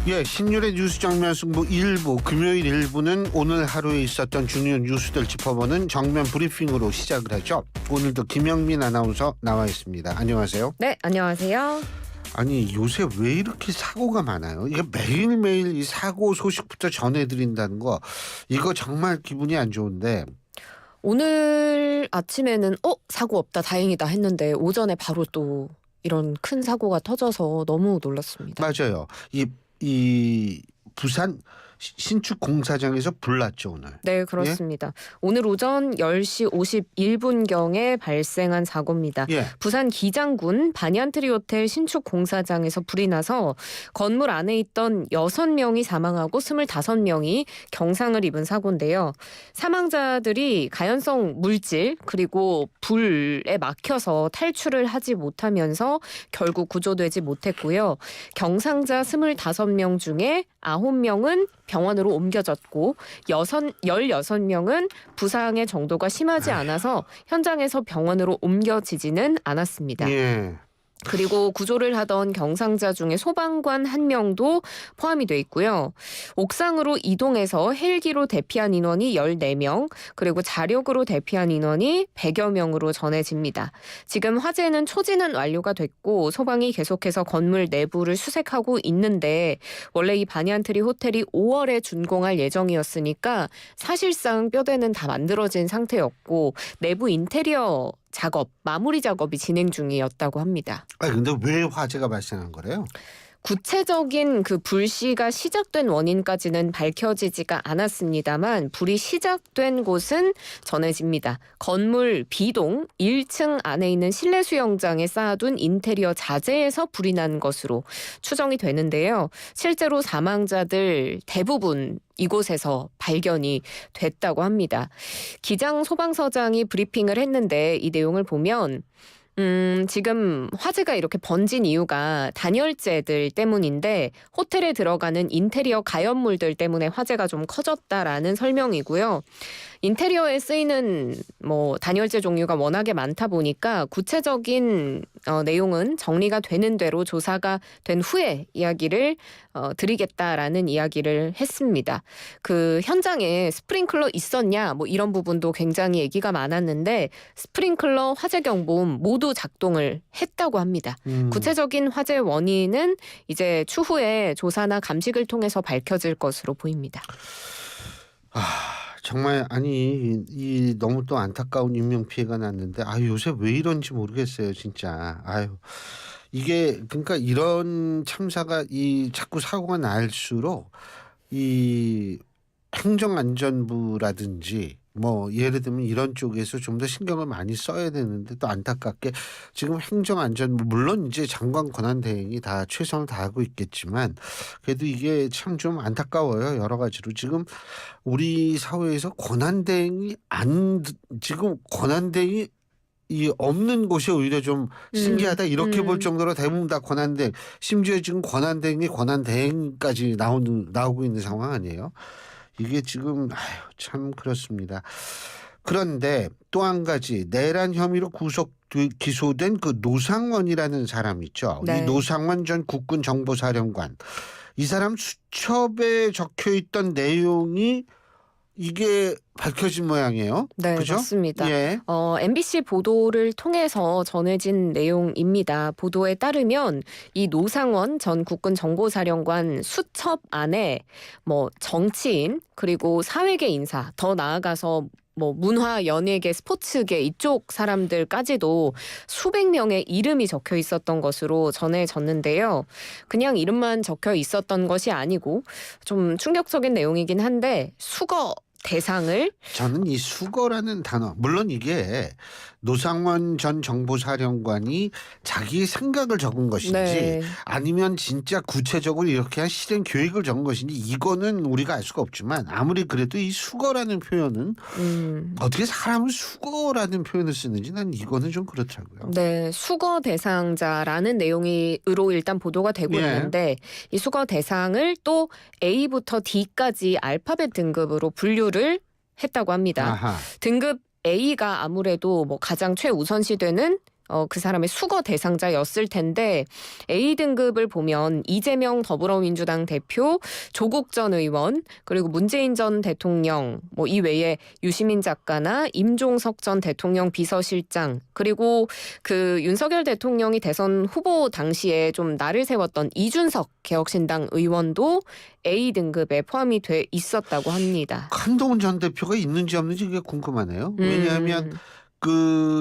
예, 신율의 뉴스 정면 승부 1부, 금요일 1부는 오늘 하루에 있었던 중요한 뉴스들 짚어보는 정면 브리핑으로 시작을 하죠. 오늘도 김영민 아나운서 나와 있습니다. 안녕하세요. 네, 안녕하세요. 아니, 요새 왜 이렇게 사고가 많아요? 이게 매일매일 이 사고 소식부터 전해드린다는 거, 이거 정말 기분이 안 좋은데. 오늘 아침에는 사고 없다 다행이다 했는데 오전에 바로 또 이런 큰 사고가 터져서 너무 놀랐습니다. 맞아요. 이 부산 신축 공사장에서 불 났죠, 오늘. 네, 그렇습니다. 오늘 오전 10시 51분경에 발생한 사고입니다. 예. 부산 기장군 반얀트리 호텔 신축 공사장에서 불이 나서 건물 안에 있던 6명이 사망하고 25명이 경상을 입은 사고인데요. 사망자들이 가연성 물질 그리고 불에 막혀서 탈출을 하지 못하면서 결국 구조되지 못했고요. 경상자 25명 중에 9명은 병원으로 옮겨졌고 16명은 부상의 정도가 심하지 않아서 현장에서 병원으로 옮겨지지는 않았습니다. 예. 그리고 구조를 하던 경상자 중에 소방관 1명도 포함이 돼 있고요. 옥상으로 이동해서 헬기로 대피한 인원이 14명, 그리고 자력으로 대피한 인원이 100여 명으로 전해집니다. 지금 화재는 초진은 완료가 됐고 소방이 계속해서 건물 내부를 수색하고 있는데 원래 이 반얀트리 호텔이 5월에 준공할 예정이었으니까 사실상 뼈대는 다 만들어진 상태였고 내부 인테리어 작업, 마무리 작업이 진행 중이었다고 합니다. 근데 왜 화재가 발생한 거래요? 구체적인 그 불씨가 시작된 원인까지는 밝혀지지가 않았습니다만 불이 시작된 곳은 전해집니다. 건물 B동 1층 안에 있는 실내 수영장에 쌓아둔 인테리어 자재에서 불이 난 것으로 추정이 되는데요. 실제로 사망자들 대부분 이곳에서 발견이 됐다고 합니다. 기장 소방서장이 브리핑을 했는데 이 내용을 보면 지금 화재가 이렇게 번진 이유가 단열재들 때문인데 호텔에 들어가는 인테리어 가연물들 때문에 화재가 좀 커졌다라는 설명이고요. 인테리어에 쓰이는 단열재 종류가 워낙에 많다 보니까 구체적인 내용은 정리가 되는 대로 조사가 된 후에 이야기를 드리겠다라는 이야기를 했습니다. 그 현장에 스프링클러 있었냐 이런 부분도 굉장히 얘기가 많았는데 스프링클러 화재 경보음 모두 작동을 했다고 합니다. 구체적인 화재 원인은 이제 추후에 조사나 감식을 통해서 밝혀질 것으로 보입니다. 정말 이 너무 또 안타까운 인명 피해가 났는데 요새 왜 이런지 모르겠어요, 진짜. 이게 그러니까 이런 참사가 자꾸 사고가 날수록 이 행정안전부라든지 예를 들면 이런 쪽에서 좀 더 신경을 많이 써야 되는데 또 안타깝게 지금 행정안전부 물론 이제 장관 권한대행이 다 최선을 다하고 있겠지만 그래도 이게 참 좀 안타까워요, 여러 가지로. 지금 우리 사회에서 권한대행이 없는 곳이 오히려 좀 신기하다 이렇게 볼 정도로 대부분 다 권한대행, 심지어 지금 권한대행까지 나오고 있는 상황 아니에요? 이게 지금 참 그렇습니다. 그런데 또 한 가지 내란 혐의로 기소된 그 노상원이라는 사람 있죠. 네. 이 노상원 전 국군 정보사령관, 이 사람 수첩에 적혀있던 내용이 이게 밝혀진 모양이에요. 네, 그죠? 맞습니다. 예. MBC 보도를 통해서 전해진 내용입니다. 보도에 따르면 이 노상원 전 국군 정보사령관 수첩 안에 정치인 그리고 사회계 인사, 더 나아가서 문화, 연예계, 스포츠계 이쪽 사람들까지도 수백 명의 이름이 적혀 있었던 것으로 전해졌는데요. 그냥 이름만 적혀 있었던 것이 아니고 좀 충격적인 내용이긴 한데 수거 대상을 저는 이 수거라는 단어, 물론 이게 노상원 전 정보사령관이 자기의 생각을 적은 것인지 네. 아니면 진짜 구체적으로 이렇게 한 실행 계획을 적은 것인지 이거는 우리가 알 수가 없지만 아무리 그래도 이 수거라는 표현은 어떻게 사람을 수거라는 표현을 쓰는지 난 이거는 좀 그렇더라고요. 네, 수거 대상자라는 내용으로 일단 보도가 되고 있는데 이 수거 대상을 또 A부터 D까지 알파벳 등급으로 분류를 했다고 합니다. 등급 A가 아무래도 가장 최우선시되는 그 사람의 수거 대상자였을 텐데 A등급을 보면 이재명 더불어민주당 대표, 조국 전 의원, 그리고 문재인 전 대통령, 뭐 이 외에 유시민 작가나 임종석 전 대통령 비서실장, 그리고 그 윤석열 대통령이 대선 후보 당시에 좀 날을 세웠던 이준석 개혁신당 의원도 A등급에 포함이 돼 있었다고 합니다. 한동훈 전 대표가 있는지 없는지 이게 궁금하네요. 왜냐하면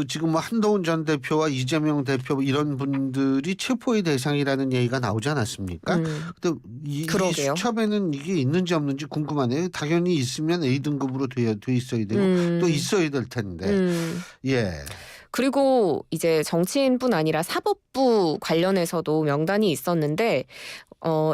지금 뭐 한동훈 전 대표와 이재명 대표 이런 분들이 체포의 대상이라는 얘기가 나오지 않았습니까? 근데 이 그러게요. 수첩에는 이게 있는지 없는지 궁금하네요. 당연히 있으면 A등급으로 돼 있어야 되고 또 있어야 될 텐데. 예. 그리고 이제 정치인뿐 아니라 사법부 관련해서도 명단이 있었는데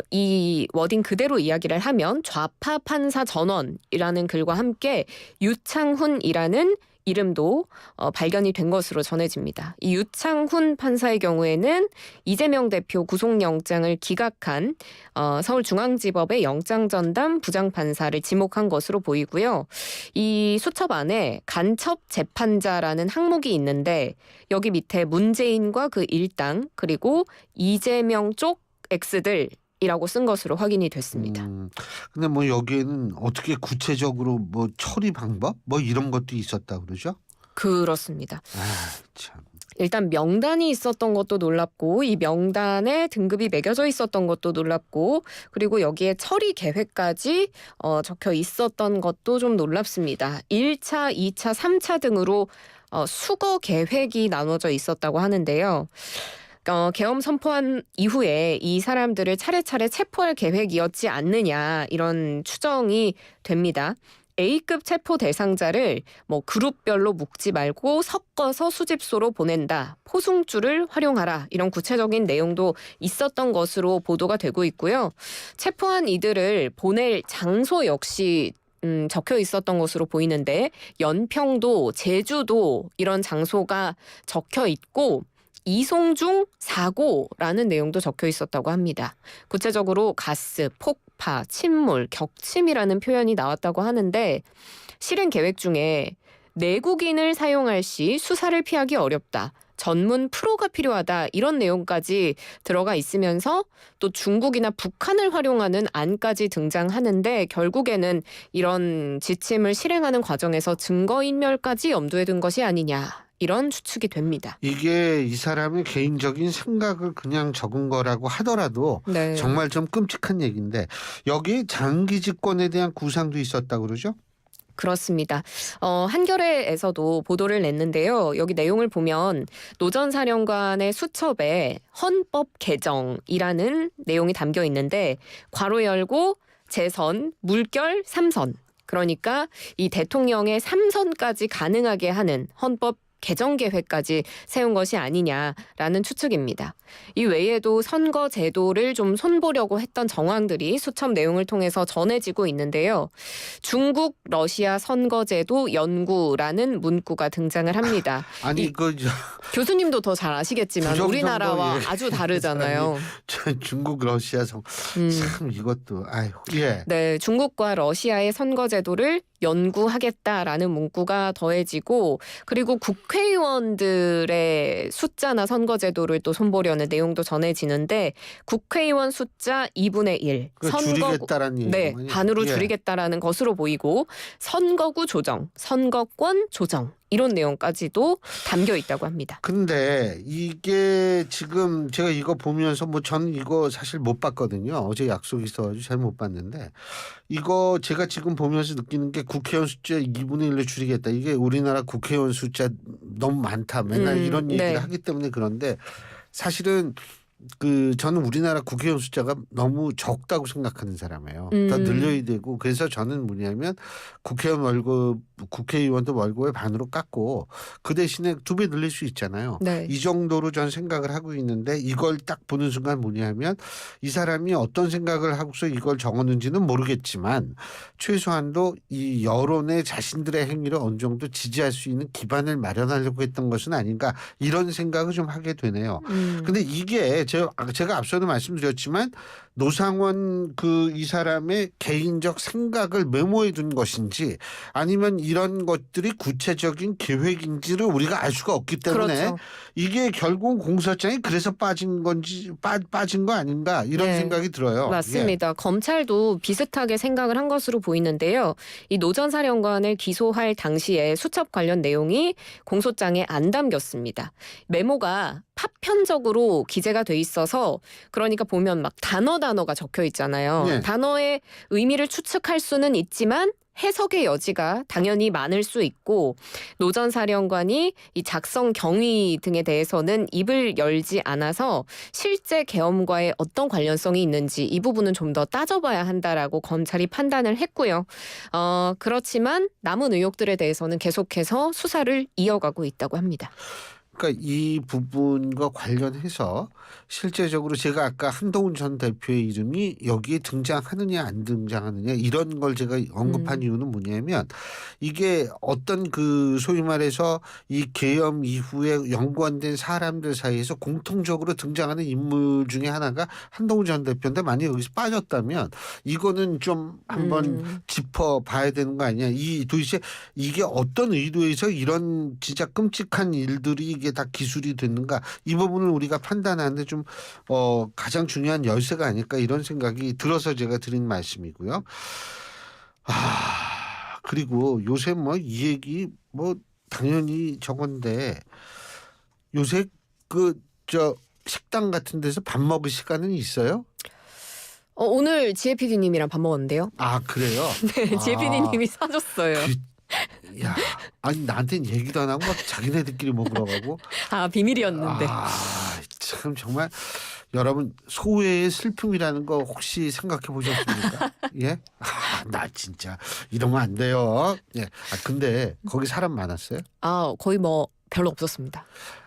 이 워딩 그대로 이야기를 하면 좌파 판사 전원이라는 글과 함께 유창훈이라는 이름도 발견이 된 것으로 전해집니다. 이 유창훈 판사의 경우에는 이재명 대표 구속영장을 기각한 서울중앙지법의 영장전담 부장판사를 지목한 것으로 보이고요. 이 수첩 안에 간첩 재판자라는 항목이 있는데 여기 밑에 문재인과 그 일당 그리고 이재명 쪽 X들 이라고 쓴 것으로 확인이 됐습니다. 근데 뭐 여기에는 어떻게 구체적으로 뭐 처리 방법 뭐 이런 것도 있었다 그러죠? 그렇습니다. 참. 일단 명단이 있었던 것도 놀랍고 이 명단에 등급이 매겨져 있었던 것도 놀랍고 그리고 여기에 처리 계획까지 적혀 있었던 것도 좀 놀랍습니다. 1차, 2차, 3차 등으로 수거 계획이 나눠져 있었다고 하는데요. 계엄 선포한 이후에 이 사람들을 차례차례 체포할 계획이었지 않느냐 이런 추정이 됩니다. A급 체포 대상자를 뭐 그룹별로 묶지 말고 섞어서 수집소로 보낸다. 포승줄을 활용하라. 이런 구체적인 내용도 있었던 것으로 보도가 되고 있고요. 체포한 이들을 보낼 장소 역시 적혀 있었던 것으로 보이는데 연평도, 제주도 이런 장소가 적혀 있고 이송 중 사고라는 내용도 적혀 있었다고 합니다. 구체적으로 가스, 폭파, 침몰, 격침이라는 표현이 나왔다고 하는데 실행 계획 중에 내국인을 사용할 시 수사를 피하기 어렵다. 전문 프로가 필요하다. 이런 내용까지 들어가 있으면서 또 중국이나 북한을 활용하는 안까지 등장하는데 결국에는 이런 지침을 실행하는 과정에서 증거인멸까지 염두에 둔 것이 아니냐. 이런 추측이 됩니다. 이게 이 사람의 개인적인 생각을 그냥 적은 거라고 하더라도 네. 정말 좀 끔찍한 얘기인데 여기 장기 집권에 대한 구상도 있었다고 그러죠? 그렇습니다. 한겨레에서도 보도를 냈는데요. 여기 내용을 보면 노 전 사령관의 수첩에 헌법 개정이라는 내용이 담겨 있는데 괄호 열고 재선, 물결 3선. 그러니까 이 대통령의 3선까지 가능하게 하는 헌법 개정 계획까지 세운 것이 아니냐라는 추측입니다. 이 외에도 선거 제도를 좀 손보려고 했던 정황들이 수첩 내용을 통해서 전해지고 있는데요. 중국, 러시아 선거제도 연구라는 문구가 등장을 합니다. 아니 교수님도 더 잘 아시겠지만 우리나라와 아주 다르잖아요. 중국, 러시아 참 이것도 아유 예. 네, 중국과 러시아의 선거제도를 연구하겠다라는 문구가 더해지고 그리고 국회의원들의 숫자나 선거제도를 또 손보려는 내용도 전해지는데 국회의원 숫자 2분의 1. 줄이겠다라는 네, 반으로 줄이겠다라는 것으로 보이고 선거구 조정, 선거권 조정 이런 내용까지도 담겨 있다고 합니다. 근데 이게 지금 제가 이거 보면서 뭐 저는 이거 사실 못 봤거든요. 어제 약속이 있어가지고 잘 못 봤는데 이거 제가 지금 보면서 느끼는 게 국회의원 숫자 2분의 1로 줄이겠다. 이게 우리나라 국회의원 숫자 너무 많다. 맨날 이런 얘기를 네. 하기 때문에 그런데 사실은 저는 우리나라 국회의원 숫자가 너무 적다고 생각하는 사람이에요. 더 늘려야 되고 그래서 저는 뭐냐면 국회의원도 월급을 반으로 깎고 그 대신에 2배 늘릴 수 있잖아요. 네. 이 정도로 전 생각을 하고 있는데 이걸 딱 보는 순간 뭐냐면 이 사람이 어떤 생각을 하고서 이걸 적었는지는 모르겠지만 최소한도 이 여론의 자신들의 행위를 어느 정도 지지할 수 있는 기반을 마련하려고 했던 것은 아닌가 이런 생각을 좀 하게 되네요. 근데 이게 제가 앞서도 말씀드렸지만 노상원 이 사람의 개인적 생각을 메모해 둔 것인지 아니면 이런 것들이 구체적인 계획인지를 우리가 알 수가 없기 때문에 그렇죠. 이게 결국 공소장이 그래서 빠진 건지 빠진 거 아닌가 이런 네. 생각이 들어요. 맞습니다. 검찰도 비슷하게 생각을 한 것으로 보이는데요. 이 노 전 사령관을 기소할 당시에 수첩 관련 내용이 공소장에 안 담겼습니다. 메모가 파편적으로 기재가 돼 있어서 그러니까 보면 막 단어가 적혀 있잖아요. 네. 단어의 의미를 추측할 수는 있지만 해석의 여지가 당연히 많을 수 있고 노 전 사령관이 이 작성 경위 등에 대해서는 입을 열지 않아서 실제 계엄과의 어떤 관련성이 있는지 이 부분은 좀 더 따져봐야 한다라고 검찰이 판단을 했고요. 그렇지만 남은 의혹들에 대해서는 계속해서 수사를 이어가고 있다고 합니다. 그러니까 이 부분과 관련해서 실제적으로 제가 아까 한동훈 전 대표의 이름이 여기에 등장하느냐 안 등장하느냐 이런 걸 제가 언급한 이유는 뭐냐면 이게 어떤 소위 말해서 이 계엄 이후에 연관된 사람들 사이에서 공통적으로 등장하는 인물 중에 하나가 한동훈 전 대표인데 만약 여기서 빠졌다면 이거는 좀 한번 짚어봐야 되는 거 아니냐. 도대체 이게 어떤 의도에서 이런 진짜 끔찍한 일들이 이게 다 기술이 됐는가 이 부분을 우리가 판단하는데 좀 가장 중요한 열쇠가 아닐까 이런 생각이 들어서 제가 드린 말씀이고요. 그리고 요새 이 얘기 당연히 저건데 요새 식당 같은 데서 밥 먹을 시간은 있어요? 오늘 지혜 PD님이랑 밥 먹었는데요. 아 그래요? 네, 지혜 PD님이 사줬어요. 야, 아니 나한테는 얘기도 안 하고 막 자기네들끼리 먹으러 가고. 비밀이었는데. 참 정말 여러분 소외의 슬픔이라는 거 혹시 생각해 보셨습니까? 예? 나 진짜 이러면 안 돼요. 예. 근데 거기 사람 많았어요? 거의 별로 없었습니다.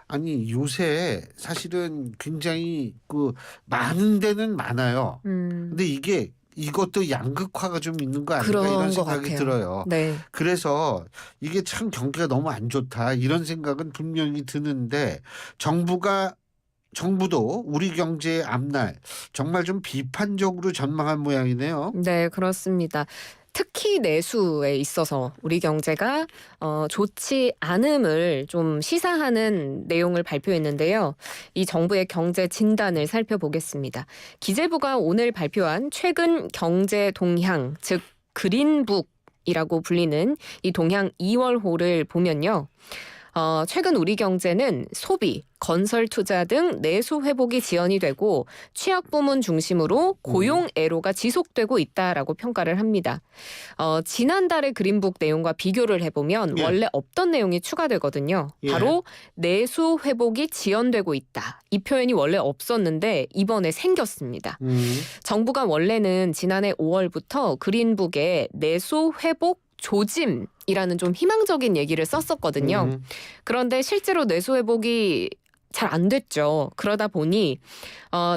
아니 요새 사실은 굉장히 많은 데는 많아요. 근데 이것도 양극화가 좀 있는 거 아닌가 이런 생각이 들어요. 네. 그래서 이게 참 경기가 너무 안 좋다 이런 생각은 분명히 드는데 정부도 우리 경제의 앞날 정말 좀 비판적으로 전망한 모양이네요. 네, 그렇습니다. 특히 내수에 있어서 우리 경제가 좋지 않음을 좀 시사하는 내용을 발표했는데요. 이 정부의 경제 진단을 살펴보겠습니다. 기재부가 오늘 발표한 최근 경제 동향, 즉 그린북이라고 불리는 이 동향 2월호를 보면요. 최근 우리 경제는 소비, 건설 투자 등 내수 회복이 지연이 되고 취약 부문 중심으로 고용 애로가 지속되고 있다라고 평가를 합니다. 지난달의 그린북 내용과 비교를 해보면 원래 없던 내용이 추가되거든요. 바로 내수 회복이 지연되고 있다. 이 표현이 원래 없었는데 이번에 생겼습니다. 정부가 원래는 지난해 5월부터 그린북에 내수 회복 조짐이라는 좀 희망적인 얘기를 썼었거든요. 그런데 실제로 내수 회복이 잘 안 됐죠. 그러다 보니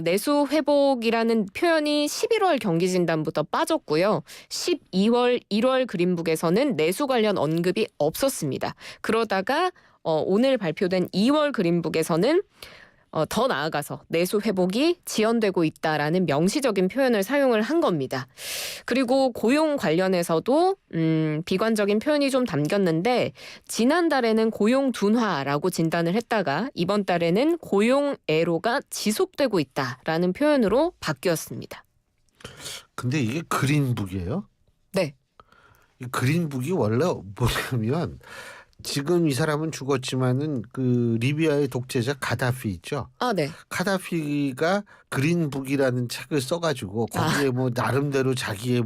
내수 회복이라는 표현이 11월 경기진단부터 빠졌고요. 12월, 1월 그린북에서는 내수 관련 언급이 없었습니다. 그러다가 오늘 발표된 2월 그린북에서는 더 나아가서 내수 회복이 지연되고 있다라는 명시적인 표현을 사용을 한 겁니다. 그리고 고용 관련해서도 비관적인 표현이 좀 담겼는데 지난달에는 고용 둔화라고 진단을 했다가 이번 달에는 고용 애로가 지속되고 있다라는 표현으로 바뀌었습니다. 근데 이게 그린북이에요? 네. 이 그린북이 원래 뭐냐면 지금 이 사람은 죽었지만은 리비아의 독재자 가다피 있죠. 네. 가다피가 그린북이라는 책을 써가지고 거기에 나름대로 자기의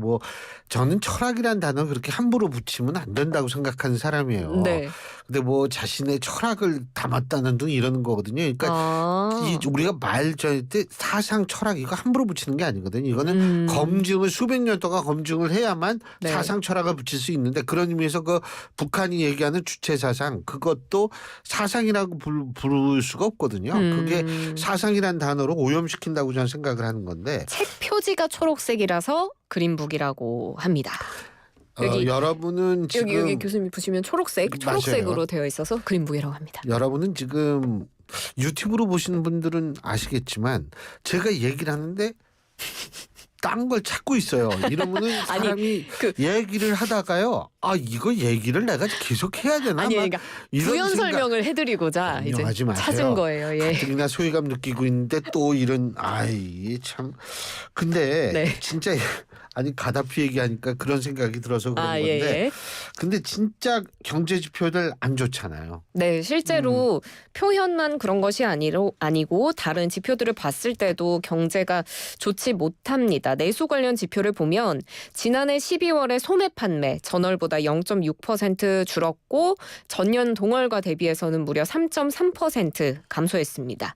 저는 철학이란 단어 그렇게 함부로 붙이면 안 된다고 생각하는 사람이에요. 네. 근데 자신의 철학을 담았다는 등 이러는 거거든요. 그러니까 우리가 말 전할 때 사상 철학 이거 함부로 붙이는 게 아니거든요. 이거는 검증을 수백 년 동안 검증을 해야만 사상 철학을 붙일 수 있는데 그런 의미에서 북한이 얘기하는 주체 사상 그것도 사상이라고 부를 수가 없거든요. 그게 사상이란 단어로 오염시킨다고 저는 생각을 하는 건데 책 표지가 초록색이라서 그린북이라고 합니다. 여러분은 지금 여기 교수님 보시면 초록색으로 맞아요. 되어 있어서 그린북이라고 합니다. 여러분은 지금 유튜브로 보시는 분들은 아시겠지만 제가 얘기를 하는데 딴 걸 찾고 있어요. 이러면은 아니, 사람이 얘기를 하다가요. 아 이거 얘기를 내가 계속 해야 되나? 아니 막 그러니까 이런 부연 생각. 설명을 해드리고자 이제 변명하지 마세요. 찾은 거예요. 예. 가뜩이나 소외감 느끼고 있는데 또 이런 아이 참. 근데 네. 진짜 아니 가다피 얘기하니까 그런 생각이 들어서 그런 건데. 예. 근데 진짜 경제 지표들 안 좋잖아요. 네, 실제로 표현만 그런 것이 아니고 다른 지표들을 봤을 때도 경제가 좋지 못합니다. 내수 관련 지표를 보면 지난해 12월에 소매 판매 전월보다 0.6% 줄었고 전년 동월과 대비해서는 무려 3.3% 감소했습니다.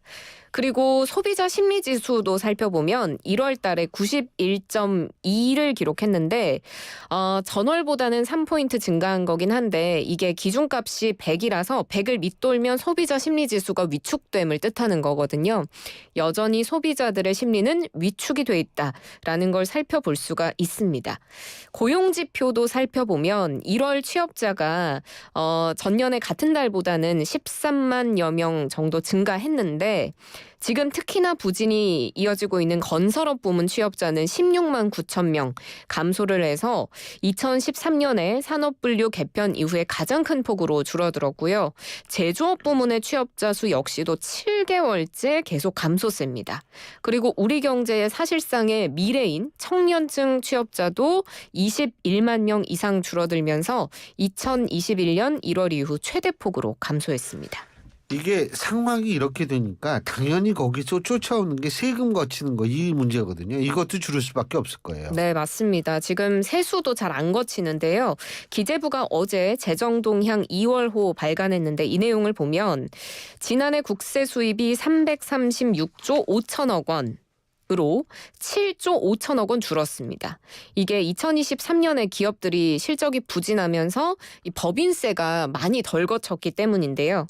그리고 소비자 심리지수도 살펴보면 1월 달에 91.2를 기록했는데 전월보다는 3포인트 증가한 거긴 한데 이게 기준값이 100이라서 100을 밑돌면 소비자 심리지수가 위축됨을 뜻하는 거거든요. 여전히 소비자들의 심리는 위축이 돼 있다라는 걸 살펴볼 수가 있습니다. 고용지표도 살펴보면 1월 취업자가 전년의 같은 달보다는 13만여 명 정도 증가했는데 지금 특히나 부진이 이어지고 있는 건설업 부문 취업자는 16만 9천 명 감소를 해서 2013년에 산업분류 개편 이후에 가장 큰 폭으로 줄어들었고요. 제조업 부문의 취업자 수 역시도 7개월째 계속 감소세입니다. 그리고 우리 경제의 사실상의 미래인 청년층 취업자도 21만 명 이상 줄어들면서 2021년 1월 이후 최대폭으로 감소했습니다. 이게 상황이 이렇게 되니까 당연히 거기서 쫓아오는 게 세금 거치는 거 이 문제거든요. 이것도 줄일 수밖에 없을 거예요. 네, 맞습니다. 지금 세수도 잘 안 거치는데요. 기재부가 어제 재정동향 2월호 발간했는데 이 내용을 보면 지난해 국세 수입이 336조 5천억 원. 으로 7조 5천억 원 줄었습니다. 이게 2023년에 기업들이 실적이 부진하면서 이 법인세가 많이 덜 거쳤기 때문인데요.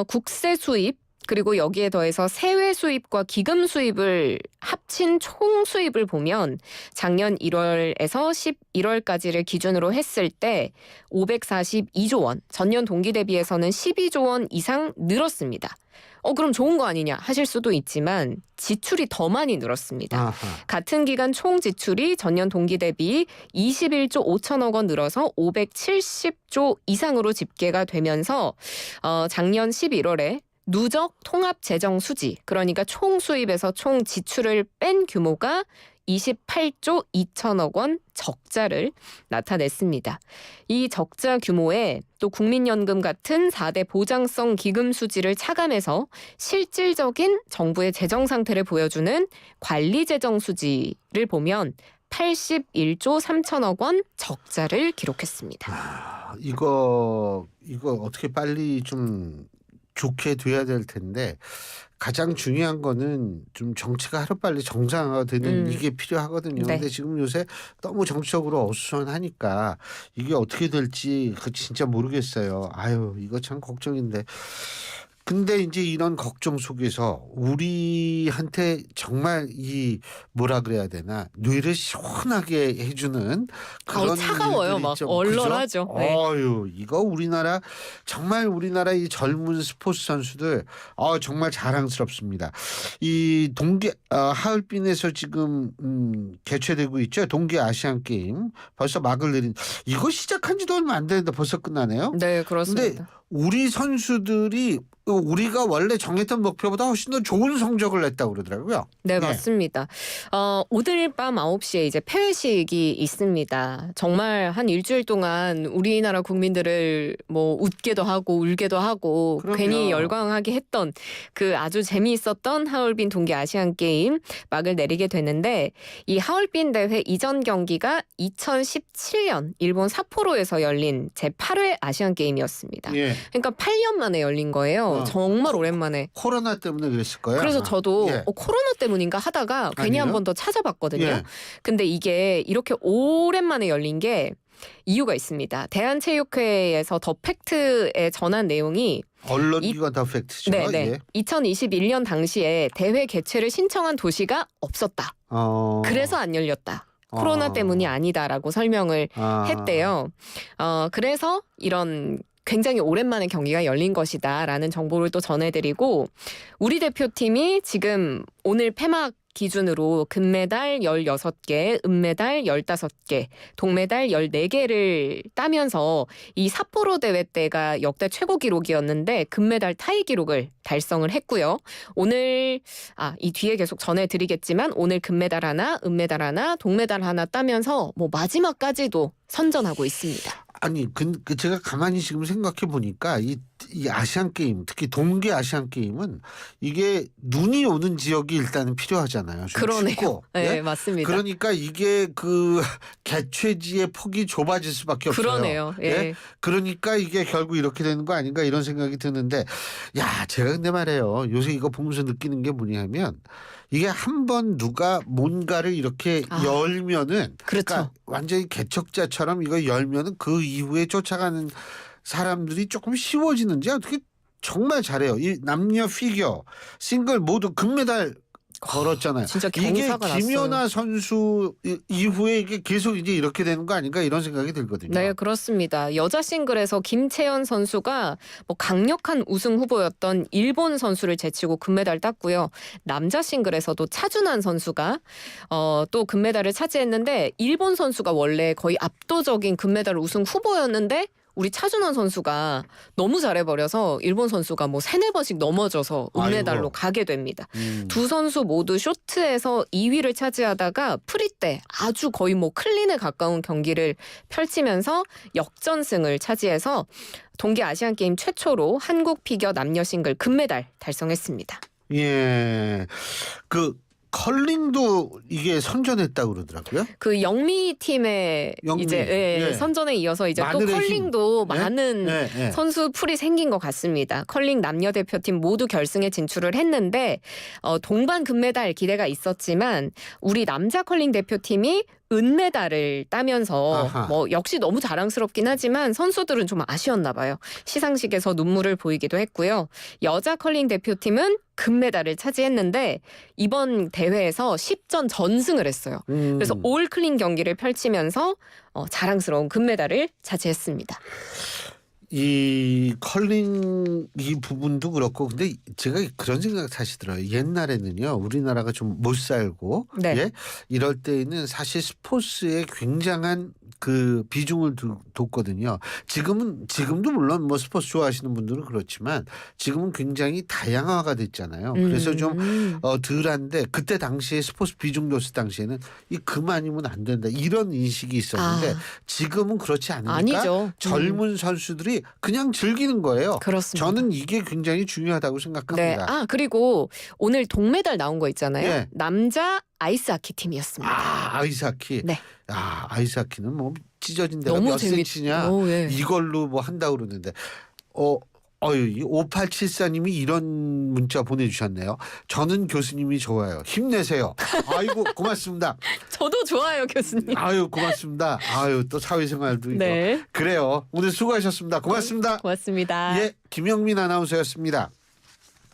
국세 수입 그리고 여기에 더해서 세외 수입과 기금 수입을 합친 총 수입을 보면 작년 1월에서 11월까지를 기준으로 했을 때 542조 원, 전년 동기 대비해서는 12조 원 이상 늘었습니다. 그럼 좋은 거 아니냐 하실 수도 있지만 지출이 더 많이 늘었습니다. 아하. 같은 기간 총 지출이 전년 동기 대비 21조 5천억 원 늘어서 570조 이상으로 집계가 되면서 작년 11월에 누적 통합 재정 수지, 그러니까 총 수입에서 총 지출을 뺀 규모가 28조 2천억 원 적자를 나타냈습니다. 이 적자 규모에 또 국민연금 같은 4대 보장성 기금 수지를 차감해서 실질적인 정부의 재정 상태를 보여주는 관리 재정 수지를 보면 81조 3천억 원 적자를 기록했습니다. 이거 어떻게 빨리 좀 좋게 돼야 될 텐데 가장 중요한 거는 좀 정치가 하루빨리 정상화되는 이게 필요하거든요. 네. 근데 지금 요새 너무 정치적으로 어수선하니까 이게 어떻게 될지 진짜 모르겠어요. 아유 이거 참 걱정인데. 근데 이제 이런 걱정 속에서 우리한테 정말 이 뭐라 그래야 되나 뇌를 시원하게 해주는 그런 차가워요. 일들이 막 좀, 얼얼하죠. 그죠? 네. 어유 이거 우리나라 정말 우리나라 이 젊은 스포츠 선수들 정말 자랑스럽습니다. 이 하얼빈에서 지금 개최되고 있죠. 동계 아시안 게임 벌써 막을 내린 이거 시작한 지도 얼마 안 되는데 벌써 끝나네요. 네, 그렇습니다. 근데 우리 선수들이 우리가 원래 정했던 목표보다 훨씬 더 좋은 성적을 냈다고 그러더라고요. 네, 맞습니다. 오늘 밤 9시에 이제 폐회식이 있습니다. 정말 한 일주일 동안 우리나라 국민들을 뭐 웃게도 하고 울게도 하고 그럼요. 괜히 열광하게 했던 그 아주 재미있었던 하얼빈 동계 아시안 게임 막을 내리게 되는데 이 하얼빈 대회 이전 경기가 2017년 일본 삿포로에서 열린 제8회 아시안 게임이었습니다. 예. 그러니까 8년 만에 열린 거예요. 정말 오랜만에. 코로나 때문에 그랬을 거예요. 그래서 아마. 저도 예. 코로나 때문인가 하다가 괜히 아니에요? 한 번 더 찾아봤거든요. 예. 근데 이게 이렇게 오랜만에 열린 게 이유가 있습니다. 대한체육회에서 더 팩트에 전한 내용이 언론기관 더 팩트죠. 네네. 예. 2021년 당시에 대회 개최를 신청한 도시가 없었다. 그래서 안 열렸다. 코로나 때문이 아니다라고 설명을 했대요. 그래서 이런 굉장히 오랜만에 경기가 열린 것이다라는 정보를 또 전해드리고 우리 대표팀이 지금 오늘 폐막 기준으로 금메달 16개, 은메달 15개, 동메달 14개를 따면서 이 삿포로 대회 때가 역대 최고 기록이었는데 금메달 타이 기록을 달성을 했고요. 오늘 이 뒤에 계속 전해드리겠지만 오늘 금메달 하나, 은메달 하나, 동메달 하나 따면서 뭐 마지막까지도 선전하고 있습니다. 아니, 제가 가만히 지금 생각해 보니까 이 아시안 게임, 특히 동계 아시안 게임은 이게 눈이 오는 지역이 일단은 필요하잖아요. 좀 그러네요. 춥고. 네, 예? 맞습니다. 그러니까 이게 그 개최지의 폭이 좁아질 수밖에 없어요. 그러네요. 예. 예? 그러니까 이게 결국 이렇게 되는 거 아닌가 이런 생각이 드는데, 야, 제가 근데 말이에요. 요새 이거 보면서 느끼는 게 뭐냐면 이게 한번 누가 뭔가를 이렇게 열면은, 그렇죠. 그러니까 완전히 개척자처럼 이거 열면은 그 이후에 쫓아가는 사람들이 조금 쉬워지는지 어떻게 정말 잘해요. 이 남녀 피겨 싱글 모두 금메달 걸었잖아요. 진짜 이게 경사가 났어요. 김연아 선수 이후에 이게 계속 이제 이렇게 되는 거 아닌가 이런 생각이 들거든요. 네, 그렇습니다. 여자 싱글에서 김채연 선수가 뭐 강력한 우승 후보였던 일본 선수를 제치고 금메달 땄고요. 남자 싱글에서도 차준환 선수가 또 금메달을 차지했는데 일본 선수가 원래 거의 압도적인 금메달 우승 후보였는데 우리 차준환 선수가 너무 잘해버려서 일본 선수가 뭐 3-4번씩 넘어져서 은메달로 아이고. 가게 됩니다. 두 선수 모두 쇼트에서 2위를 차지하다가 프리 때 아주 거의 뭐 클린에 가까운 경기를 펼치면서 역전승을 차지해서 동계 아시안 게임 최초로 한국 피겨 남녀 싱글 금메달 달성했습니다. 예, 그 컬링도 이게 선전했다고 그러더라고요. 그 영미 팀의 이제 선전에 이어서 이제 또 마늘의 컬링도 힘. 많은 선수 풀이 생긴 것 같습니다. 컬링 남녀 대표팀 모두 결승에 진출을 했는데 동반 금메달 기대가 있었지만 우리 남자 컬링 대표팀이 은메달을 따면서 뭐 역시 너무 자랑스럽긴 하지만 선수들은 좀 아쉬웠나 봐요. 시상식에서 눈물을 보이기도 했고요. 여자 컬링 대표팀은 금메달을 차지했는데 이번 대회에서 10전 전승을 했어요. 그래서 올 클린 경기를 펼치면서 자랑스러운 금메달을 차지했습니다. 이 컬링 이 부분도 그렇고 근데 제가 그런 생각 사실 들어요. 옛날에는요 우리나라가 좀 못 살고 네. 예? 이럴 때에는 사실 스포츠에 굉장한 그 비중을 뒀거든요. 지금도 물론 뭐 스포츠 좋아하시는 분들은 그렇지만 지금은 굉장히 다양화가 됐잖아요. 그래서 좀 덜한데 그때 당시에 스포츠 비중 뒀을 당시에는 이 그만이면 안 된다 이런 인식이 있었는데 지금은 그렇지 않으니까 아니죠. 젊은 선수들이 그냥 즐기는 거예요. 그렇습니다. 저는 이게 굉장히 중요하다고 생각합니다. 네. 그리고 오늘 동메달 나온 거 있잖아요. 예. 남자 아이스하키 팀이었습니다. 아이스하키. 네. 아이스하키는 뭐 찢어진 데가 너무 몇 센치냐 예. 이걸로 뭐 한다고 그러는데 이 5874님이 이런 문자 보내주셨네요. 저는 교수님이 좋아요. 힘내세요. 아이고 고맙습니다. 저도 좋아요, 교수님. 아유 고맙습니다. 아유 또 사회생활도 이거. 네. 그래요. 오늘 수고하셨습니다. 고맙습니다. 고맙습니다. 예, 김영민 아나운서였습니다.